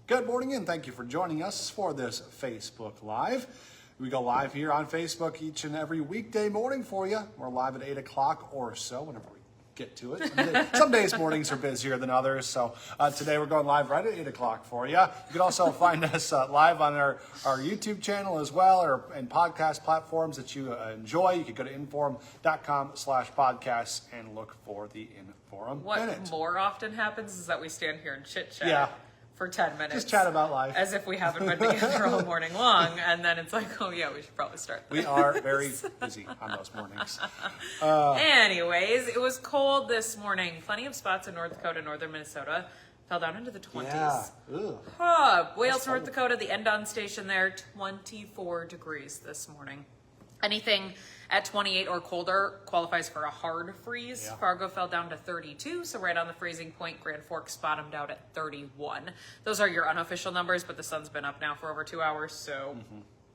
Good morning and thank you for joining us for this Facebook Live. We go live here on Facebook each and every weekday morning for you. We're live at 8 o'clock or so whenever we get to it. Some days mornings are busier than others, so today we're going live right at 8 o'clock for you. You can also find us live on our YouTube channel as well, or in podcast platforms that you enjoy. You can go to inforum.com/podcasts and look for the Inforum Minute. What more often happens is that we stand here and chit-chat. Yeah. For 10 minutes. Just chat about life. As if we haven't been together all morning long, and then it's like, oh yeah, we should probably start this. We are very busy on those mornings. Anyways, it was cold this morning. Plenty of spots in North Dakota, northern Minnesota. Fell down into the 20s. Yeah. Wales, North Dakota, the Engen station there, 24 degrees this morning. Anything at 28 or colder qualifies for a hard freeze. Yeah. Fargo fell down to 32, so right on the freezing point. Grand Forks bottomed out at 31. Those are your unofficial numbers, but the sun's been up now for over 2 hours, so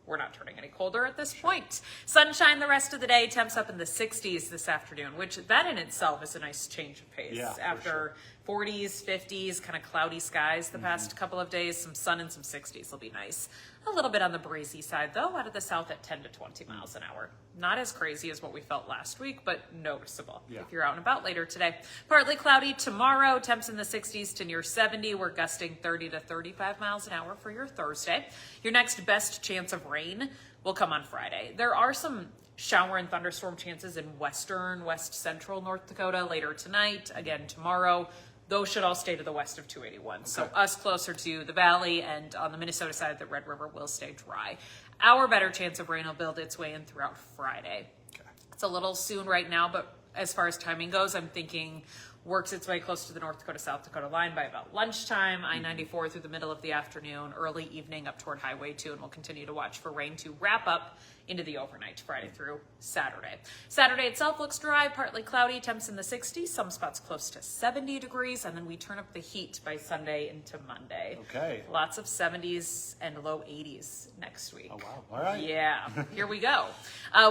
we're not turning any colder at this point. Sunshine the rest of the day, temps up in the 60s this afternoon, which that in itself is a nice change of pace. Yeah, After 40s, 50s, kind of cloudy skies the past couple of days, some sun and some 60s will be nice. A little bit on the breezy side, though, out of the south at 10 to 20 miles an hour. Not as crazy as what we felt last week, but noticeable if you're out and about later today. Partly cloudy tomorrow, temps in the 60s to near 70. We're gusting 30 to 35 miles an hour for your Thursday. Your next best chance of rain will come on Friday. There are some shower and thunderstorm chances in western, west central North Dakota later tonight, again tomorrow. Those should all stay to the west of 281. Okay. So us closer to the valley, and on the Minnesota side, the Red River will stay dry. Our better chance of rain will build its way in throughout Friday. Okay. It's a little soon right now, but as far as timing goes, I'm thinking works its way close to the North Dakota-South Dakota line by about lunchtime, I-94 through the middle of the afternoon, early evening up toward Highway 2, and we'll continue to watch for rain to wrap up into the overnight, Friday through Saturday. Saturday itself looks dry, partly cloudy, temps in the 60s, some spots close to 70 degrees, and then we turn up the heat by Sunday into Monday. Okay. Lots of 70s and low 80s next week. Oh, wow. All right. Yeah, here we go.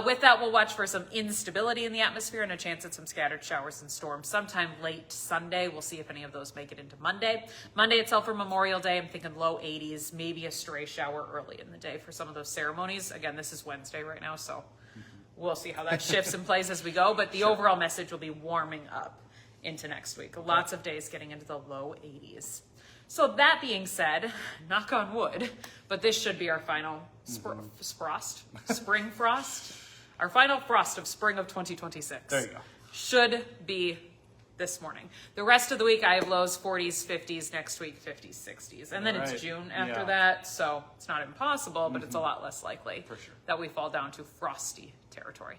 With that, we'll watch for some instability in the atmosphere and a chance at some scattered showers and storms sometime late Sunday. We'll see if any of those make it into Monday. Monday itself for Memorial Day, I'm thinking low 80s, maybe a stray shower early in the day for some of those ceremonies. Again, this is Wednesday right now, so we'll see how that shifts and plays as we go, but the overall message will be warming up into next week. Lots of days getting into the low 80s. So that being said, knock on wood, but this should be our final spring frost, our final frost of spring of 2026. There you go. Should be this morning. The rest of the week, I have lows 40s, 50s, next week 50s, 60s. And then it's June after that, so it's not impossible, but it's a lot less likely that we fall down to frosty territory.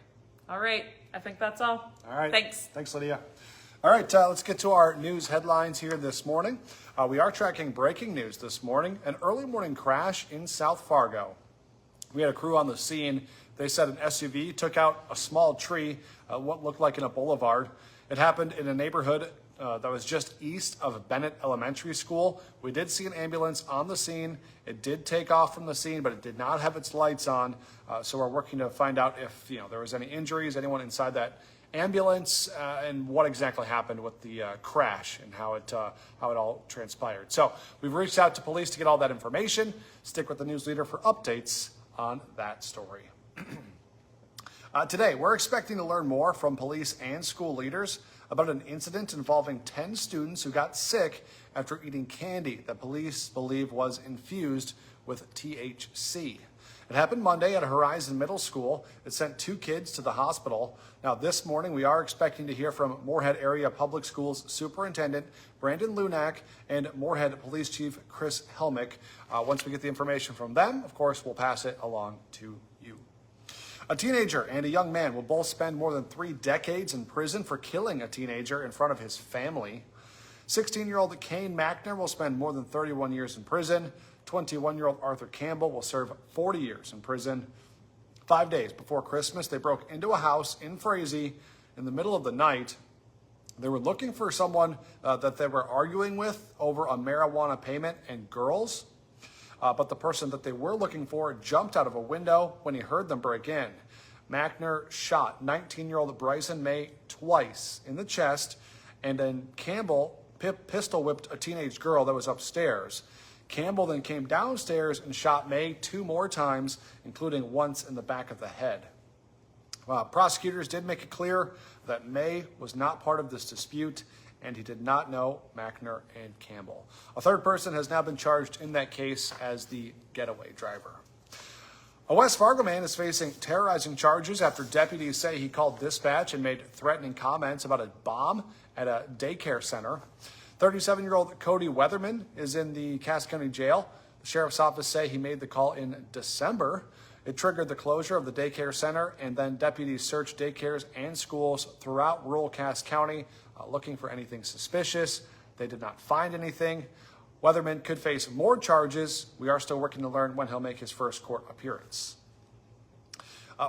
All right, I think that's all. All right. Thanks. Thanks, Lydia. All right, let's get to our news headlines here this morning. We are tracking breaking news this morning. An early morning crash in South Fargo. We had a crew on the scene. They said an SUV took out a small tree, what looked like in a boulevard. It happened in a neighborhood that was just east of Bennett Elementary School. We did see an ambulance on the scene. It did take off from the scene, but it did not have its lights on. So we're working to find out if there was any injuries, anyone inside that ambulance, and what exactly happened with the crash and how it all transpired. So we've reached out to police to get all that information. Stick with the news leader for updates on that story. Today, we're expecting to learn more from police and school leaders about an incident involving 10 students who got sick after eating candy that police believe was infused with THC. It happened Monday at Horizon Middle School. It sent 2 kids to the hospital. Now, this morning, we are expecting to hear from Moorhead Area Public Schools Superintendent Brandon Lunak and Moorhead Police Chief Chris Helmick. Once we get the information from them, of course, we'll pass it along to you. A teenager and a young man will both spend more than 3 decades in prison for killing a teenager in front of his family. 16-year-old Kane Mackner will spend more than 31 years in prison. 21-year-old Arthur Campbell will serve 40 years in prison. 5 days before Christmas, they broke into a house in Frazee in the middle of the night. They were looking for someone that they were arguing with over a marijuana payment and girls. But the person that they were looking for jumped out of a window when he heard them break in. Mackner shot 19-year-old Bryson May twice in the chest, and then Campbell pistol whipped a teenage girl that was upstairs. Campbell then came downstairs and shot May 2 more times, including once in the back of the head. Prosecutors did make it clear that May was not part of this dispute, and he did not know Machner and Campbell. A third person has now been charged in that case as the getaway driver. A West Fargo man is facing terrorizing charges after deputies say he called dispatch and made threatening comments about a bomb at a daycare center. 37-year-old Cody Weatherman is in the Cass County Jail. The sheriff's office say he made the call in December. It triggered the closure of the daycare center, and then deputies searched daycares and schools throughout rural Cass County looking for anything suspicious. They did not find anything. Weatherman could face more charges. We are still working to learn when he'll make his first court appearance.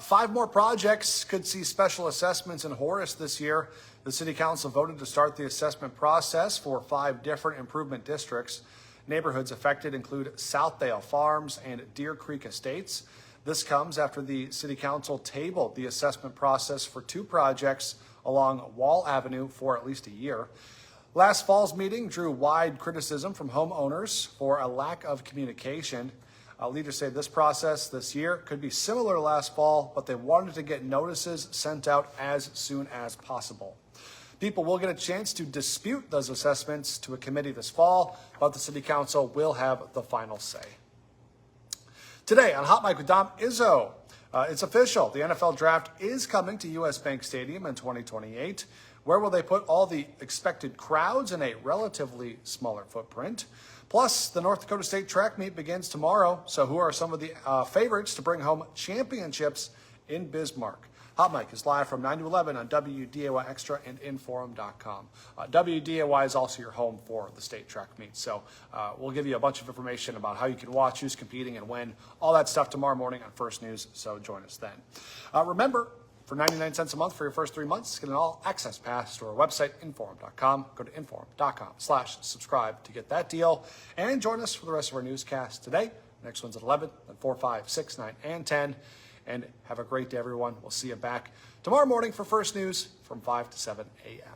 5 more projects could see special assessments in Horace this year. The City Council voted to start the assessment process for 5 different improvement districts. Neighborhoods affected include Southdale Farms and Deer Creek Estates. This comes after the City Council tabled the assessment process for 2 projects along Wall Avenue for at least a year. Last fall's meeting drew wide criticism from homeowners for a lack of communication. Leaders say this process this year could be similar to last fall, but they wanted to get notices sent out as soon as possible. People will get a chance to dispute those assessments to a committee this fall, but the City Council will have the final say. Today on Hot Mic with Dom Izzo, it's official. The NFL Draft is coming to U.S. Bank Stadium in 2028. Where will they put all the expected crowds in a relatively smaller footprint? Plus, the North Dakota State track meet begins tomorrow. So who are some of the favorites to bring home championships in Bismarck? Hot Mic is live from 9 to 11 on WDAY Extra and Inforum.com. WDAY is also your home for the state track meet. So we'll give you a bunch of information about how you can watch, who's competing, and when. All that stuff tomorrow morning on First News. So join us then. Remember, for 99 cents a month for your first 3 months, get an all-access pass to our website, Inforum.com. Go to Inforum.com/subscribe to get that deal. And join us for the rest of our newscast today. Next one's at 11, then 4, 5, 6, 9, and 10. And have a great day, everyone. We'll see you back tomorrow morning for First News from 5 to 7 a.m.